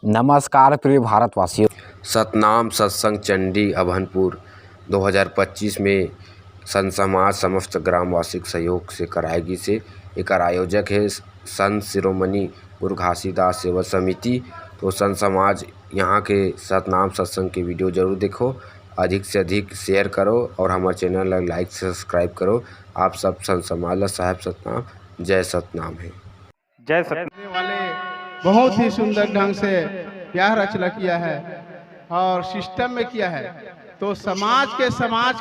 नमस्कार प्रिय भारतवासियों। सतनाम सत्संग चंडी अभनपुर 2025 में संत समाज समस्त ग्रामवासी के सहयोग से कराएगी से एक आयोजक है संत शिरोमणि गुरु घासीदास सेवा समिति। तो संत समाज यहाँ के सतनाम सत्संग के वीडियो जरूर देखो, अधिक से अधिक शेयर करो और हमारे चैनल लाइक सब्सक्राइब करो। आप सब संत समाज साहेब सतनाम, जय सतनाम है। जय सतनाम वाले बहुत ही सुंदर ढंग से यह रचना किया है और सिस्टम में किया है। तो समाज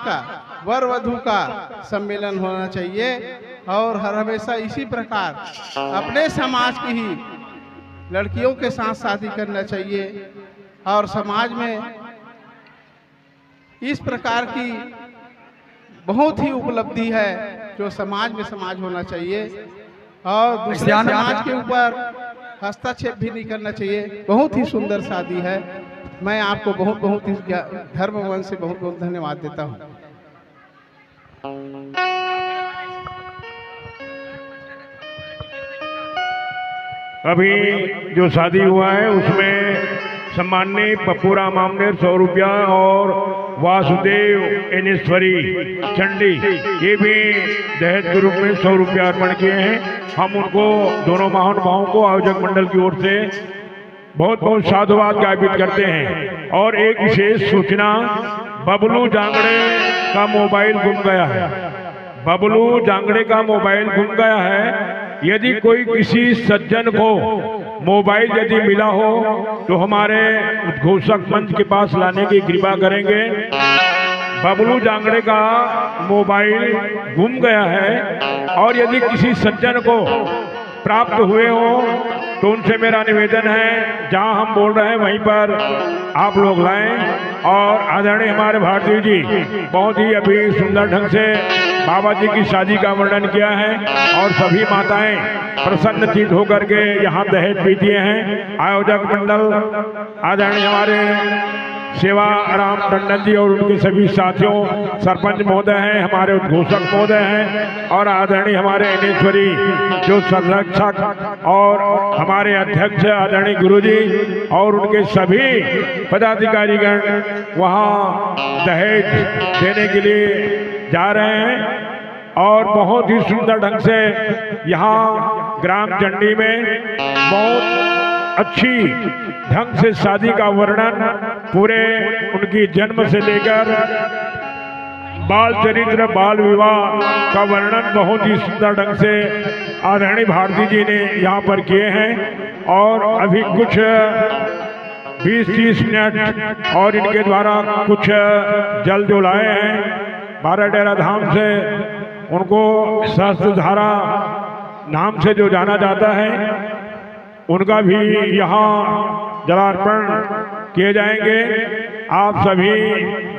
का वर वधू का सम्मेलन होना चाहिए और हर हमेशा इसी प्रकार अपने समाज की ही लड़कियों के साथ शादी करना चाहिए और समाज में इस प्रकार की बहुत ही उपलब्धि है जो समाज में समाज होना चाहिए और दूसरे समाज के ऊपर हस्तक्षेप भी नहीं करना चाहिए। बहुत ही सुंदर शादी है। मैं आपको बहुत ही धर्म वन से बहुत धन्यवाद देता हूँ। अभी जो शादी हुआ है उसमें सम्माननीय पप्पूराम मामनेर 100 रुपया और वासुदेव एनेश्वरी चंडी ये भी दहेज के रूप में 100 रुपया अर्पण किए हैं। हम उनको दोनों महानुभावों को आयोजक मंडल की ओर से बहुत बहुत साधुवाद ज्ञापित करते हैं। और एक विशेष सूचना, बबलू जांगड़े का मोबाइल गुम गया है। बबलू जांगड़े का मोबाइल गुम गया है। यदि कोई किसी सज्जन को मोबाइल यदि मिला हो तो हमारे उद्घोषक मंच के पास लाने की कृपा करेंगे। बबलू जांगड़े का मोबाइल गुम गया है और यदि किसी सज्जन को प्राप्त हुए हो तो उनसे मेरा निवेदन है जहां हम बोल रहे हैं वहीं पर आप लोग लाएं। और आदरणीय हमारे भारती जी बहुत ही अभी सुंदर ढंग से बाबा जी की शादी का वर्णन किया है और सभी माताएं प्रसन्नचित होकर के यहाँ दहेज भी दिए हैं। आयोजक मंडल आदरणीय हमारे सेवा राम टंडन जी और उनके सभी साथियों, सरपंच महोदय हैं, हमारे उद्घोषक महोदय हैं और आदरणीय हमारे एनेश्वरी जो संरक्षक और हमारे अध्यक्ष आदरणीय गुरुजी और उनके सभी पदाधिकारीगण वहाँ दहेज देने के लिए जा रहे हैं। और बहुत ही सुंदर ढंग से यहाँ ग्राम चंडी में बहुत अच्छी ढंग से शादी का वर्णन पूरे उनकी जन्म से लेकर बाल चरित्र बाल विवाह का वर्णन बहुत ही सुंदर ढंग से आदरणीय भारती जी ने यहाँ पर किए हैं। और अभी कुछ 20-30 मिनट और इनके द्वारा कुछ जल जो लाए हैं बारह डेरा धाम से, उनको सहस्त्रधारा नाम से जो जाना जाता है उनका भी यहाँ जलार्पण किए जाएंगे। आप सभी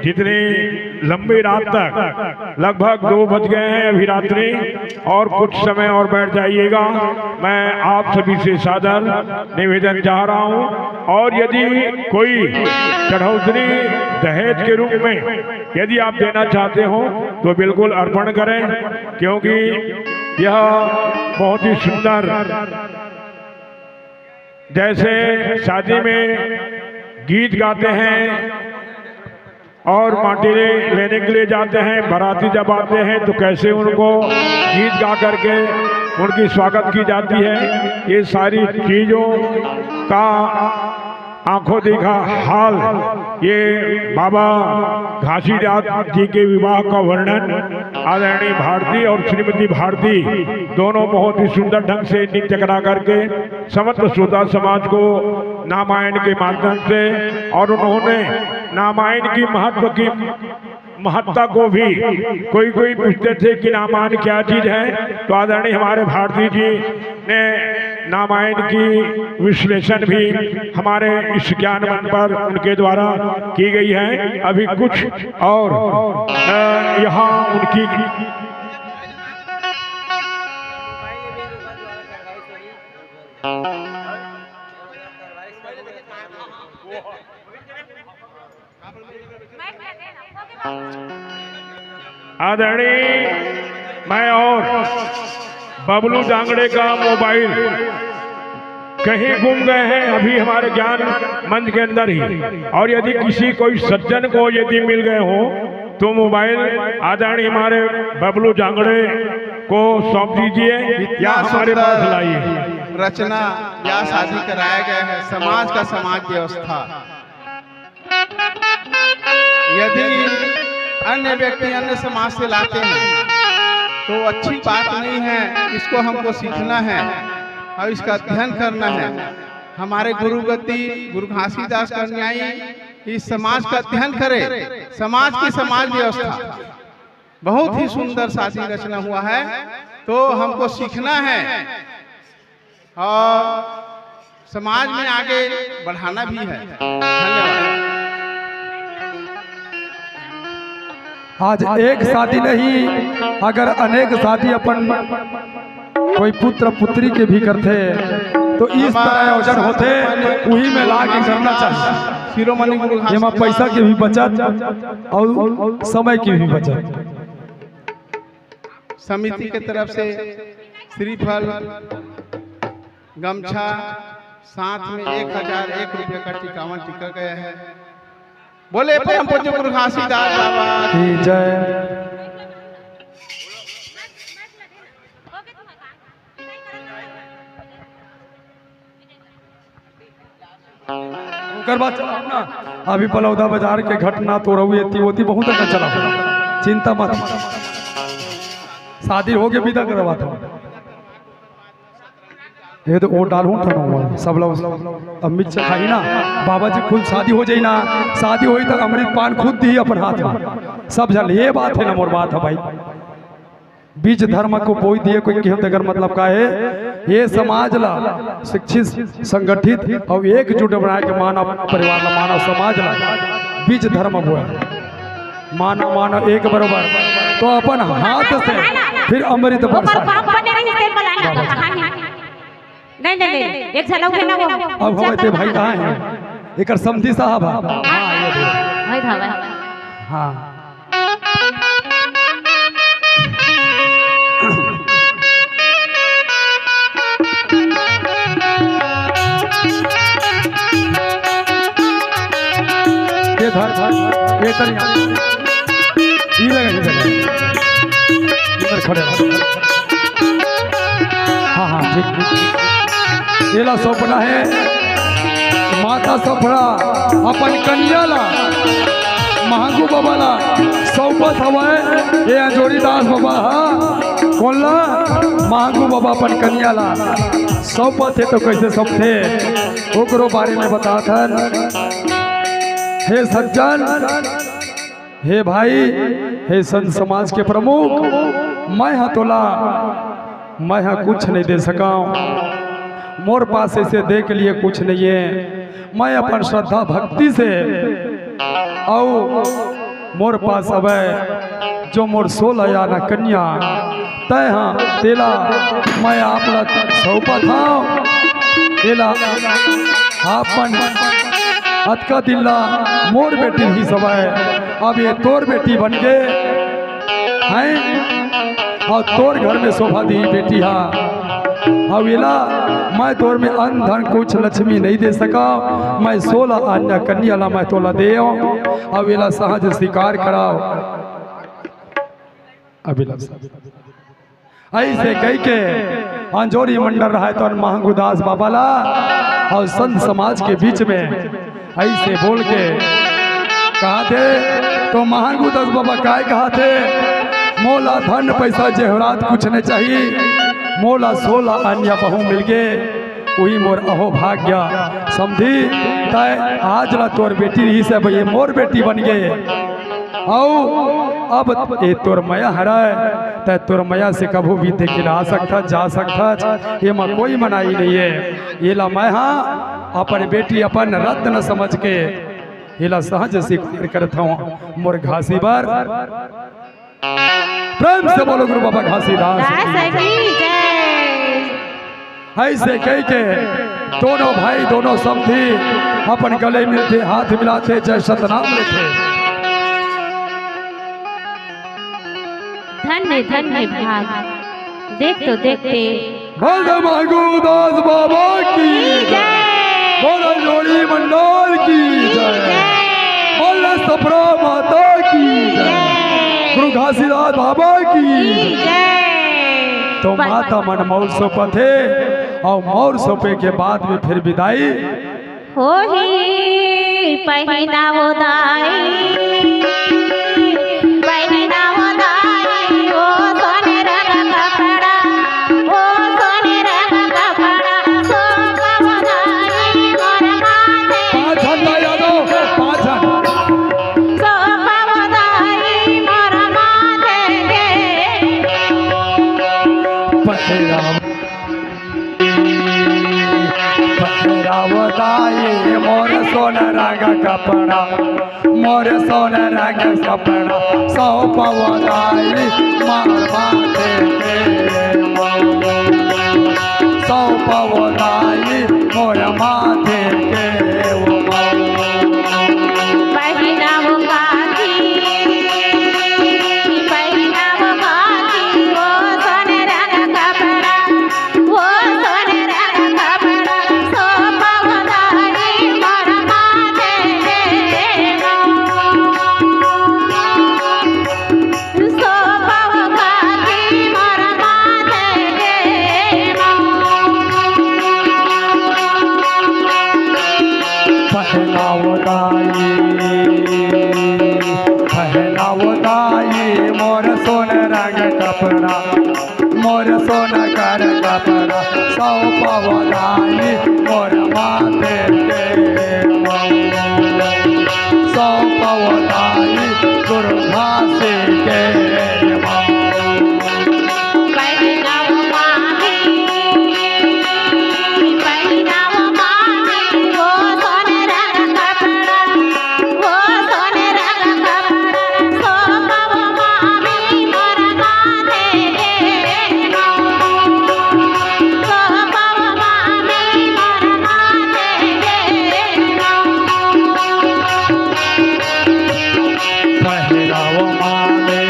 जितनी लंबी रात तक लगभग 2 बज गए हैं अभी रात्रि और कुछ समय और बैठ जाइएगा। मैं आप सभी से सादर निवेदन चाह रहा हूँ। और यदि कोई चढ़ौतरी दहेज के रूप में यदि आप देना चाहते हो तो बिल्कुल अर्पण करें, क्योंकि यह बहुत ही सुंदर, जैसे शादी में गीत गाते हैं और माटी लेने के लिए जाते हैं, बाराती जब आते हैं तो कैसे उनको गीत गा करके उनकी स्वागत की जाती है, ये सारी चीज़ों का आंखों देखा हाल ये बाबा घासीदास जी के विवाह का वर्णन आदरणीय भारती और श्रीमती भारती दोनों बहुत ही सुंदर ढंग से नृत्य करा करके समस्त श्रोता समाज को रामायण के माध्यम से, और उन्होंने रामायण की महत्ता को भी कोई पूछते थे कि रामायण क्या चीज है, तो आदरणीय हमारे भारती जी ने रामायण की विश्लेषण भी हमारे इस ज्ञान मन पर उनके द्वारा की गई है। अभी कुछ और यहाँ उनकी आदरणीय मैं और बबलू जांगड़े का मोबाइल कहीं गुम गए हैं अभी हमारे ज्ञान मंच के अंदर ही। और यदि किसी कोई सज्जन को यदि मिल गए हो तो मोबाइल आदरणीय हमारे बबलू जांगड़े को सौंप दीजिए या हमारे पास लाइए। रचना या शादी कराया गया है समाज का समाज व्यवस्था। यदि अन्य व्यक्ति अन्य समाज से लाते हैं तो अच्छी बात नहीं है, इसको हमको सीखना है और इसका अध्ययन करना है। हमारे गुरुगति गुरु घासीदास का न्यायी इस समाज का अध्ययन करे, समाज की समाज व्यवस्था बहुत ही सुंदर शादी रचना हुआ है, तो हमको सीखना है और समाज में आगे बढ़ाना भी है। धन्यवाद। आज एक शादी नहीं, अगर अनेक शादी अपन कोई पुत्र पुत्री के भी करते तो इस तरह आयोजन होते, वही में ला के करना चाहिए। शिरोमणि गुरु यहाँ पैसा की भी बचत और समय की भी बचत। समिति के तरफ से श्रीफल गमछा साथ में 1001 रुपये का टिकावन टिका गया है। बोले परम पूज्य गुरु घासीदास बाबा की जय। अभी बलौदा बाजार के घटना तो रही होती बहुत अच्छा चला, चिंता मत। शादी हो गया विदा करवा था ये तो वो डालू था सब लोग अमित से खाई ना बाबा जी खुद शादी हो जाई ना, शादी हुई तो अमृत पान खुद दी अपन हाथ में सब जल। ये बात है ना मोर बात है भाई, बीज धर्म को बोई दिए कोई अगर मतलब का है ये समाज ला शिक्षित संगठित और एकजुट बनाए के मानव परिवार ला मानव समाज ला बीज धर्म बोए मानव मानव एक बराबर तो अपन हाथ से फिर अमृत बरसा। नहीं नहीं एक झलक है ना वो। अब हमारे भाई कहाँ हैं? एक समधी साहब हाँ ये भाई था हाँ ये धर ये इधर खड़े हाँ हाँ ठीक येला सपना है माता सपना अपन कन्या ला महंगू बाबा ला सौपत हवाए ये अंजोरी दास बाबा कौन ला महंगू बाबा अपन कन्या ला सौपत है तो कैसे सौपथे ओकरो बारे में बताथन। हे सज्जन हे भाई हे संत समाज के प्रमुख, मैं हाँ तोला मैं हाँ कुछ नहीं दे सका, मोर पास ऐसे दे के लिए कुछ नहीं है। मैं अपन श्रद्धा भक्ति से और मोर पास अब जो मोर 16 या ना कन्या तय हाँ तेला मैं आप सौंपा था तेला आपन अतका दिल्ला मोर बेटी ही सब है। अब ये तोर बेटी बन गए हैं और तोर घर में शोभा दी बेटी हा। अब इला मैं तोर में अन्न धन कुछ लक्ष्मी नहीं दे सका, मैं 16 अन्य कन्या ला मैं तोला दे। अब इला सहज स्वीकार कराओ। अभिला ऐसे कह के अंजोरी मंडल रहा है तो महंगूदास बाबा ला और संत समाज के बीच में ऐसे बोल के कहा थे तो महंगूदास बाबा काय कहा थे मोला धन पैसा जेहरात कुछ नहीं चाहिए, मोला 16 अन्य बहू मिल गए वही मोर अहो भाग्य समझी तय आज ला तोर बेटी रही से ये मोर बेटी बन गए। आओ अब ये तोर मया हराए तय तोर मया से कभू भी देखे आ सकता जा सकता, ये माँ कोई मनाई नहीं है। ये ला मैं हाँ अपन बेटी अपन रत्न समझ के हिला सहज स्वीकार करता हूँ मोर घासी बार। प्रेम से बोलो गुरु बाबा घासीदास। ऐसे कह के दोनों भाई दोनों समधी अपन गले मिलते हाथ मिलाते जय सतनाम लेते। धन्य धन्य भाग देख तो देखते बोल मांगू दास बाबा की जय, बोल जोड़ी मंडल की जय, बोल सफरा माता की जय, गुरु घासीदास बाबा की जय। तो माता मन मौर सोपे थे और मौर सोपे के बाद में फिर विदाई हो ही पहिना वो दाई, पहिना वो दाई, वो सोने रंग कपड़ा, वो सोने रंग कपड़ा, सोपा वो दाई मोर माथे, सोपा वो दाई मोर माथे गे। पहरावदाई मोर सोन रंग कपड़ा, मोर सोन रंग कपड़ा, सौ पवदाई मार माथे के, सौ पवदाई मोर माथे के वो पहिना वो काकी, पहिना वो काकी, वो सोने रंग कपड़ा, वो सोने रंग कपड़ा, सोपा वो दाई मोर माथे गे, सोपा वो काकी मोर माथे गे। पहनावदाई, पहनावदाई मोर सोन रंग कपड़ा, मोर सोन कर कपड़ा, सौ पवदाई मोर माथे के, सौ पवदाई गुरु घासी के। पहिना वो माही, पहिना वो माही, वो सोने रंग कपड़ा, वो सोने रंग कपड़ा, सोपा वो माही मोर माथे गे, सोपा वो माही मोर माथे गे। पहराव माने,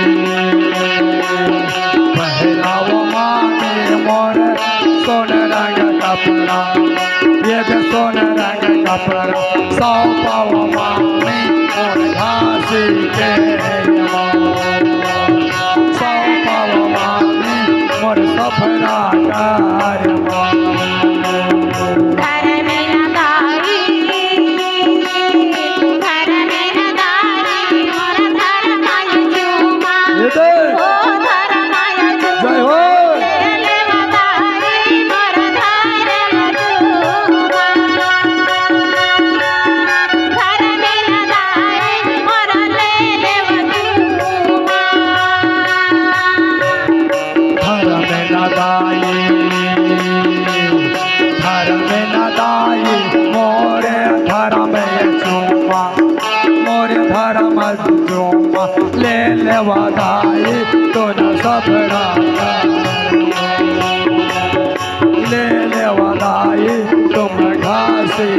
पहराव माने मोर सोन रंग कपड़ा, एक सोन रंग कपड़ा, सौ पाव माने मोर घासी के, सौ पाव माने मोर सफरा कार घर में न दाई, घर में न दाई, मोर धर्माय चूमा, ओ धर्माय चूमा, जय हो। ले वो दाई मोर धर्म चूमा, घर में न दाई, मोर ले वो चूमा। घर में न दाई, घर में न दाई, मोरे धर्म चूमा, मोरे धर्म चूमा, ले वदाई तो न सबरा, ले वदाई तुम घासी।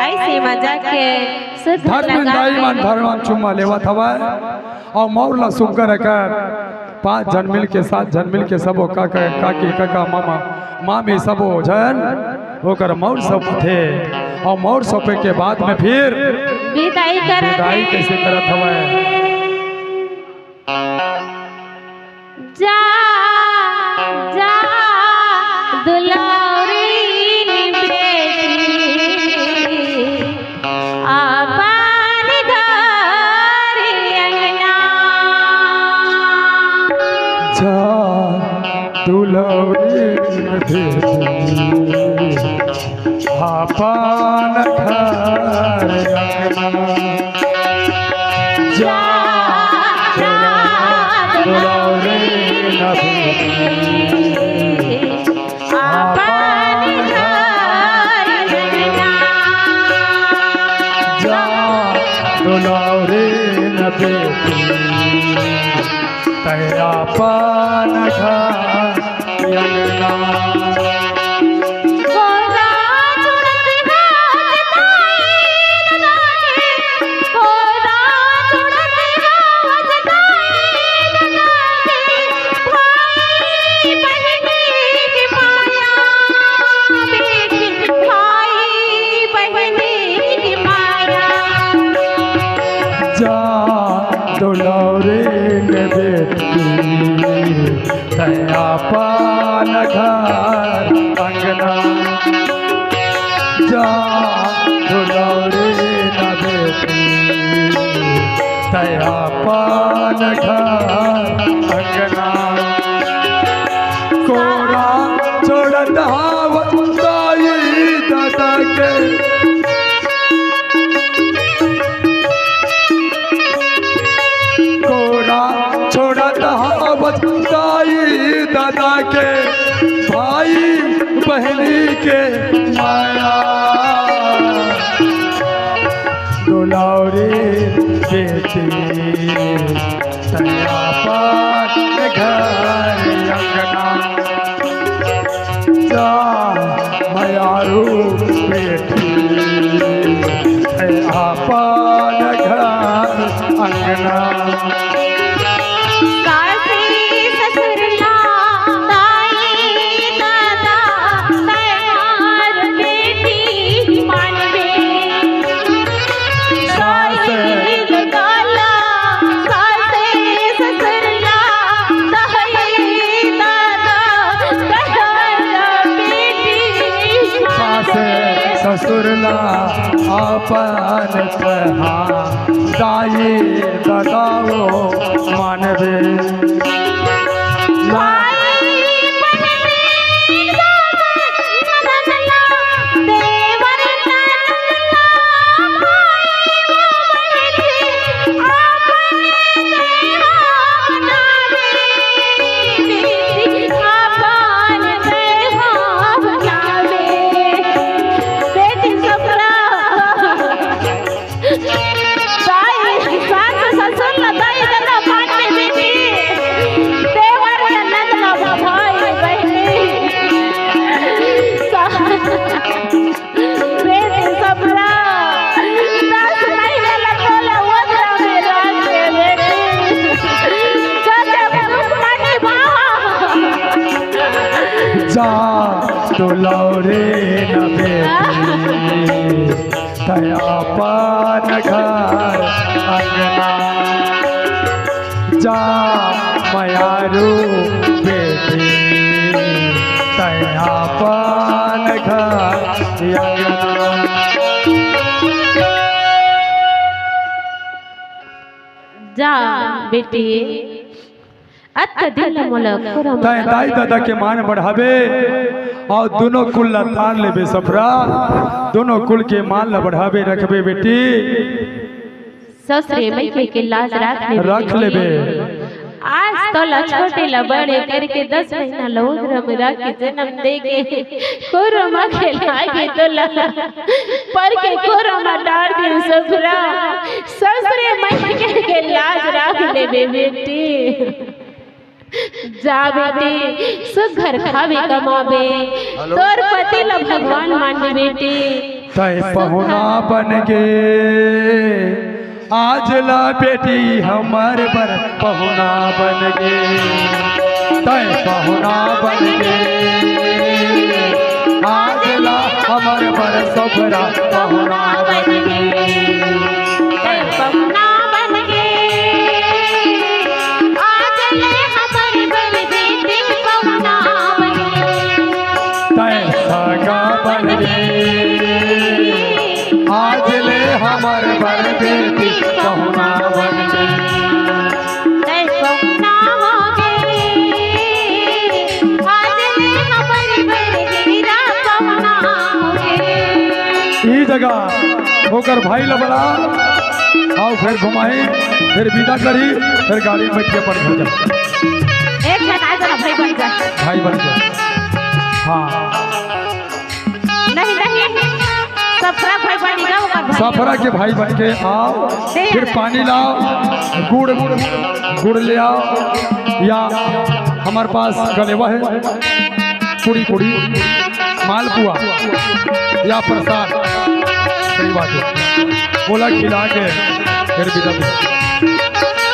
ऐसे मजा के सुध धर्म दाई मन धर्म चुम्मा लेवत हवा और मौला सुनकर कर 5 जन मिल के 7 जन मिल के सबो काका काकी काका मामा मामी सबो जन होकर मौर सब थे और मौर सोपे के बाद में फिर विदाई कर विदाई कैसे करत हवा जा जा दुलारी बेटी अपन घर अंगना जा दुलौरी में भेजी अपन घर अंगना जा दुलौरी में भेजी अपन घर अंगना जा दुलौरी में भेजी तेरा अपन घर अंगना गोरा चुड़त गाज ताई गोरा चुड़त गाज ताई ने बेटी दया पान घर अंगना जा दुलौरे न बेटी दया पान घर अंगना कोरा छोड़त हावताई दादा के कोरा छोड़त हावताई दादा के भाई बहनी के माया दुलौरी बेटी दया पान घर अंगना जा मयारू बेटी दया पान घर अंगना सासी ससुरला ताई दादा तैयार बेटी मानवे सासी गला सासे ससुरला ताई दादा तैयार बेटी सासे ससुरला अपन कहा दाई दादाओ मानवे जा दुलौरे न बेटी दया पान घर अंगना जा मयारू बेटी दया पान घर अंगना जा बेटी अत दिल मुलक तय दाई दादा के मान बढ़ावे और दोनों कुल ला तान लेबे सफरा दोनों कुल के मान ला बढ़ावे रखबे बेटी ससुरे मैके के लाज रख लेबे आज तो ला छोटे ला बड़े करके 10 महीना लोधरा में रख के जन्म दे के कोरमा खिलाए तो ला पर के कोरमा डाल दियो ससुरा ससुरे मैके के लाज रख लेबे बेटी जा बेटी सुघर खावे कमावे तोर पति ला भगवान मान बेटी तय पहुना बन गे आज ला बेटी हमार पर पहुना बन गे तय पहुना बन गे आज ला हमार पर सफरा पहुना बन गे तय पहुना बन गे आज ले हमारी बड़ी बेटी पहुना बन गे तय सगा बन गे आज ले हमार पर बेटी पहुना बन गे तय पहुना हो गे आज ले हमारी बड़ी गिरा पहुना हो गे ई जगह होकर भाई लबड़ा आओ फिर घुमाए फिर विदा करी फिर गाड़ी में बैठ के पड़ जा एक जन आ जरा भाई बन जा भाई बन जा हाँ नहीं नहीं सफरा भाई बन जाओ का भाई सफरा के भाई बन के आओ फिर पानी लाओ गुड़ ले आओ या हमारे पास गलेवा है पूड़ी पूड़ी मालपुआ या प्रसाद सही बात है बोला खिला के फिर विदा दे।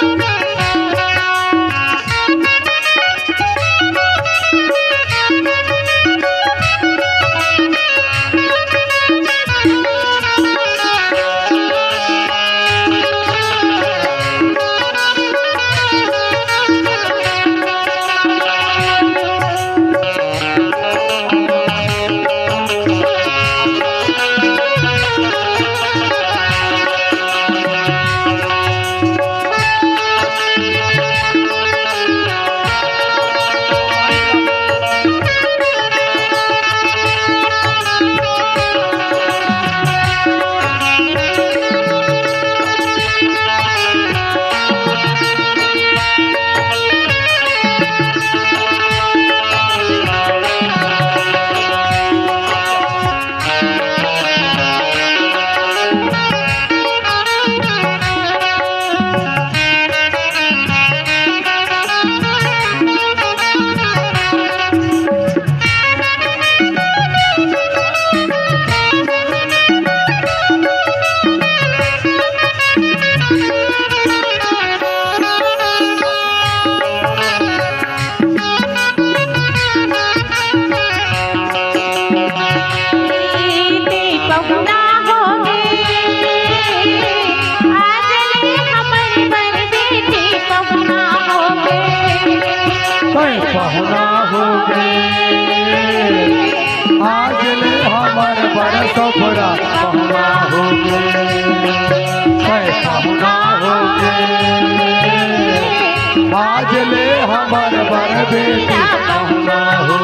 बेटी कहूँगा हो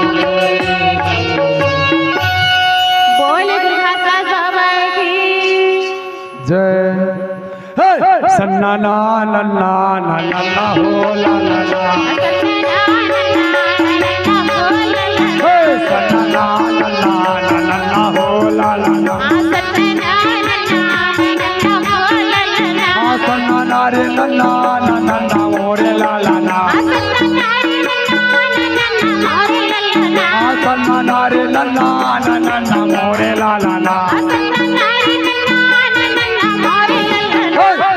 बोल गुरुभाषा बाबा की जय। सन्ना ना नन्ना ना नन्ना हो ला ला ला, सन्ना ना नन्ना ना नन्ना हो ला ला ला, सन्ना ना रे नन्ना ना नन्ना मोरे ला ला ला, सन्ना ना रे नन्ना ना नन्ना मोरे ला ला ला,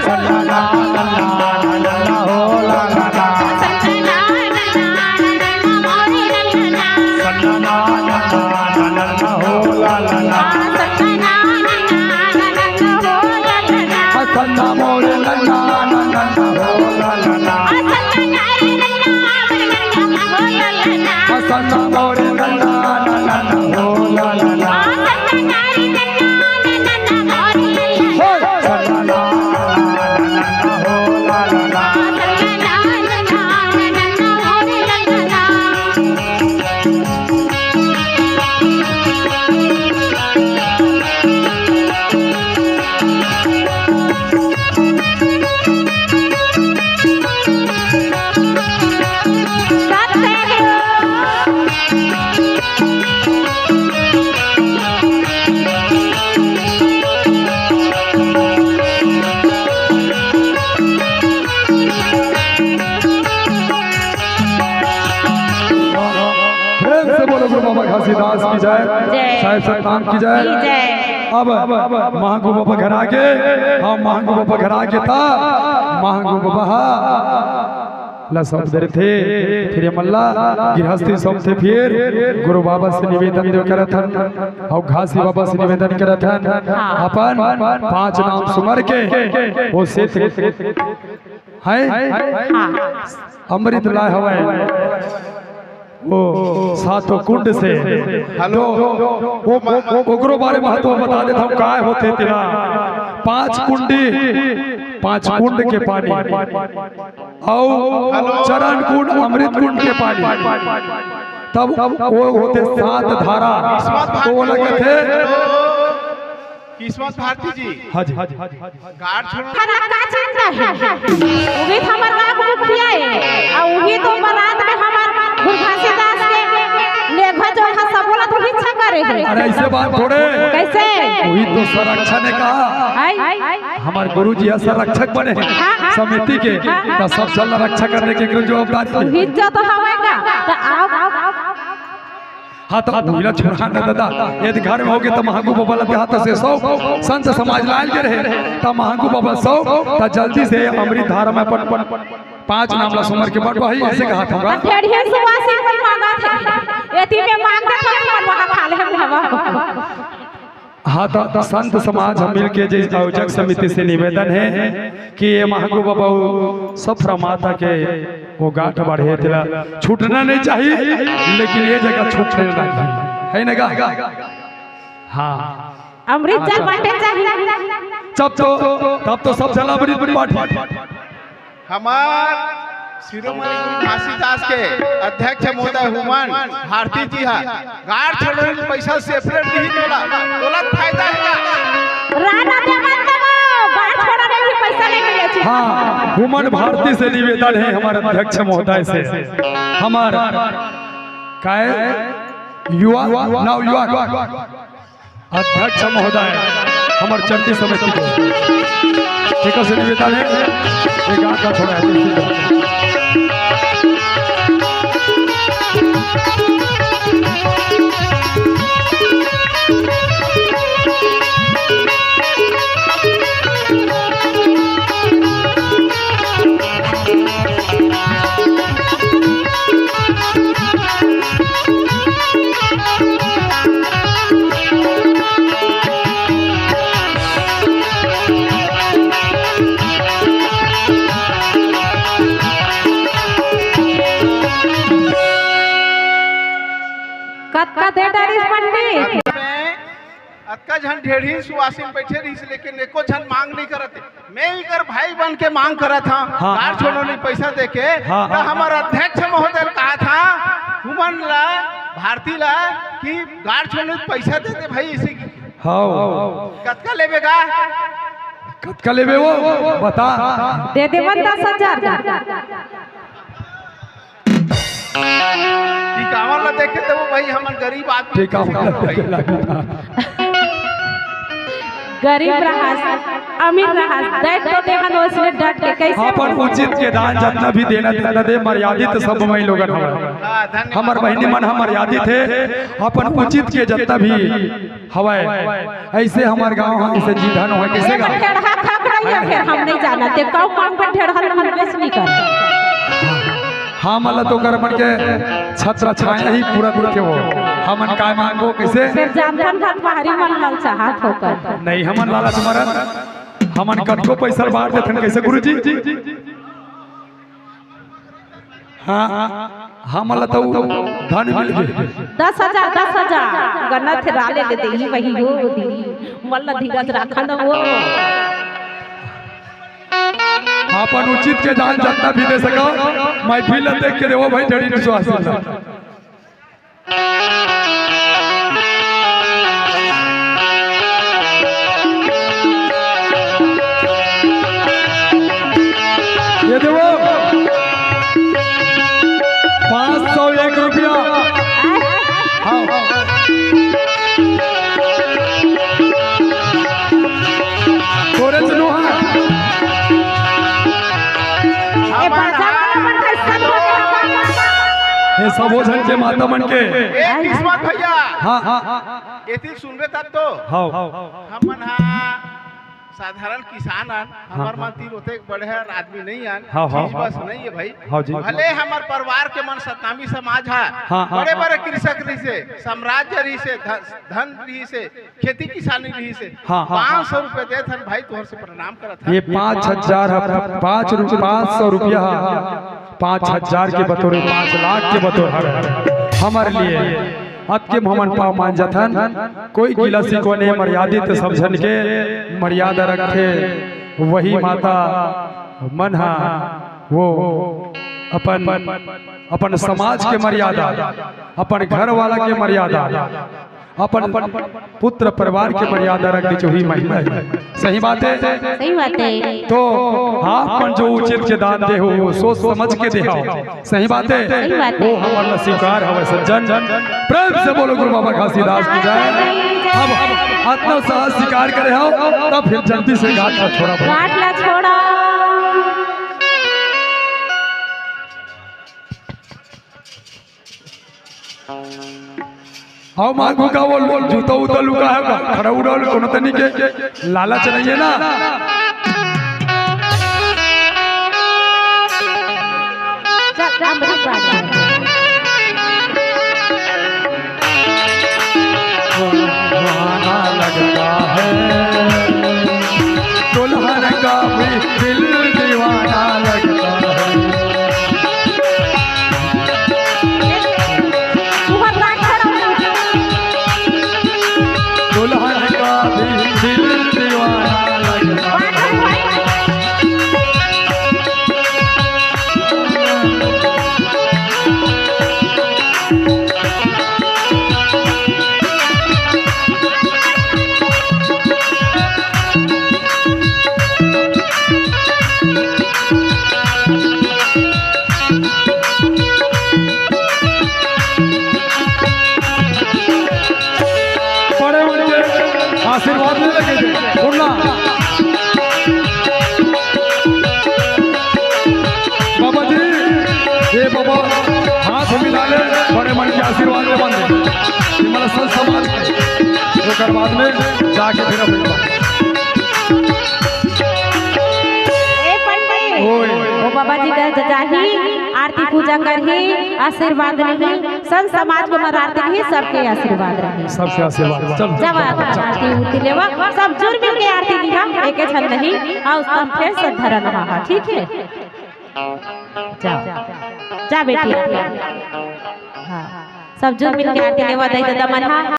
सन्ना ना नन्ना ना नन्ना हो ला ला ला, सन्ना ना नन्ना ना नन्ना हो ला ला ला, सन्ना मोरे नन्ना ना नन्ना हो ला ला ला, सन्ना मोरे नन्ना ना नन्ना हो ला ला ला, सन्ना ना नन्ना हो ला ला ला। गुरु बाबा घासीदास की जय, साहिब सतनाम की जय। अब महागु बाबा घर आके हम महागु बाबा घर आके था महागु बाबा ला सब दर थे फिर मल्ला गृहस्थी सब थे फिर गुरु बाबा से निवेदन देव करत हन और घासी बाबा से निवेदन करत हन अपन 5 नाम सुमर के वो से है अमृत लाए हवाए वो सातों कुंड से हेलो वो ओकरो बारे महत्व बता देता हूँ काय होते तेरा 5 कुंड के पानी और चरण कुंड अमृत कुंड के पानी तब वो होते 7 धारा तो वो लगे थे किस्मत भारती जी। हाँ जी गाड़ छोड़ो खाना का चिंता है उही हमर का मुखिया है आ उही तो बारात में हमार गुरघासीदास के लेखा जो है सब बोला तो इच्छा करे है। अरे ऐसे बात थोड़े कैसे वही तो संरक्षण ने कहा हमारे गुरु जी संरक्षक बने हैं समिति के तो सब चल रक्षा करने के जवाबदारी इज्जत हवेगा तो आओ हाँ तो भूला छोड़ा न दादा यदि घर में होगे तो महागु बाबा के हाथ से 100 संत समाज लाल के रहे तो महागु बाबा 100 तो जल्दी से अमृत धारा में 5 नाम ला सुमर के बट वही ऐसे कहा था ढेर सुवासी पर मांगा था यति में मांगता था पर वहां खा ले हवा। हाँ तो संत समाज हम मिल के जिस आयोजक समिति से निवेदन है कि ये महागु बाबा सफरा माता के वो गांठ बढ़े तिला छूटना नहीं चाहिए लेकिन ये जगह छूटने लगी है ना गा हाँ अमृत जल बांटे चाहिए तब तो सब जला अमृत बांट हमार शिरोमणि गुरु घासीदास के अध्यक्ष महोदय हुमान भारती जी हा गाड़ छोड़ने के पैसा सेपरेट दी तोला फायदा है राणा देवन दबो गाड़ छोड़ने के पैसा नहीं मिले छी। हाँ हुमान भारती से निवेदन है हमारे अध्यक्ष महोदय से हमारा काय युवा नाउ युवा अध्यक्ष महोदय हमारे चंडी समिति के ठीक है से निवेदन है एक गांव का थोड़ा है कतका झन ढेढ़ी सुवासिन बैठे रही लेकिन एको झन मांग नहीं करते। मैं ही कर भाई बन के मांग करा था कार छोड़ो नहीं पैसा दे के। तो हमारा अध्यक्ष महोदय कहा था हुमन ला भारती ला कि गाड़ छोड़ने पैसा दे दे भाई इसी की। कतका लेबेगा? कतका लेबे वो बता। दे दे 10,000 टिकावन ला देखे तो भाई हमन गरीब आदमी गरीब रहस अमीर रहस दैट तो देखन उसने डट के कैसे अपन उचित के दान जितना भी देना देना दे मर्यादित सब मई लोगन हमर बहिनी मन हम मर्यादित है अपन उचित के जितना भी हवाए ऐसे हमार गांव हम इसे जी धन हो कैसे गा ढेढ़ा खाक रही है फिर हम नहीं जाना ते कौ काम पर ढेढ़ा हम बेच नहीं कर। हाँ मला तो कर मन के छत्र छाया ही पूरा दूर के वो हमन काय मांगो कैसे फिर जानथन घाट बाहरी मन लाल चाहत होकर नहीं हमन लालच मरन हमन कतको पैसा बांट देथन कैसे गुरुजी। हाँ हमला तो धन मिल गए 10,000 गन्ना थे डाले ले दे ही वही हो दी मल्ला धीरज रखा न वो अपन उचित के दान जितना भी दे सको महफिल देख के देवो भाई ढेरी विश्वास ये देवो 501 रुपया। हाँ तोरे चलो ये सब हो झन के माता मन के किस्मत भैया। हाँ हाँ एती सुनबे तब तो हमन साधारण किसान आन हमार मन तीर होते बढ़िया आदमी नहीं आन चीज बस नहीं है भाई। भले हमार परिवार के मन सतनामी समाज है बड़े बड़े कृषक रही से साम्राज्य रही से धन रही से खेती किसानी रही से 500 रुपए दे थन भाई तोहर से प्रणाम करत। ये 5,000 500 रुपया 5,000 के बतौर 5 लाख के बतौर हमारे लिए अत के हमन पाव मान जथन कोई गिला सिको ने मर्यादित समझन के मर्यादा रखे वही माता मन हा वो अपन समाज के मर्यादा अपन घर वाला के मर्यादा अपन पुत्र परिवार के मर्यादा रखनी चाहिए महिमा है। सही बात है सही बात है। तो आपन जो उचित के दान दे हो सोच समझ के दे हो सही बात है वो हमारा स्वीकार हवे सज्जन। प्रेम से बोलो गुरु बाबा घासीदास की जय। अब आत्मसाहस स्वीकार करे हो तब फिर जल्दी से घाट ला छोड़ा घाट ला छोड़ा। हाँ मांगू का वो जूता उता लुका है खड़ा उड़ा कोनो तनी के लालच नहीं है ना। लगता है दुल्हन का भी दिल दीवाना लगता है। दुल्हन का भी दिल दीवाना लगता है। आशीर्वाद नहीं लगे बोलना बाबा जी ये बाबा हाथ मिला ले बड़े मन के आशीर्वाद ले बंदे हमारा संत समाज तो बाद में जाके फिर अपने वो बाबा जी का जाही आरती पूजा करही आशीर्वाद रही संत समाज को मराते रही सबके आशीर्वाद रही सबके आशीर्वाद जब आरती उठी लेवा सब जुड़ मिल के आरती दिखा एक छन नहीं और तब फिर से धरन रहा। ठीक है जा बेटी हाँ सब जुड़ मिल के आरती लेवा दई तो दमन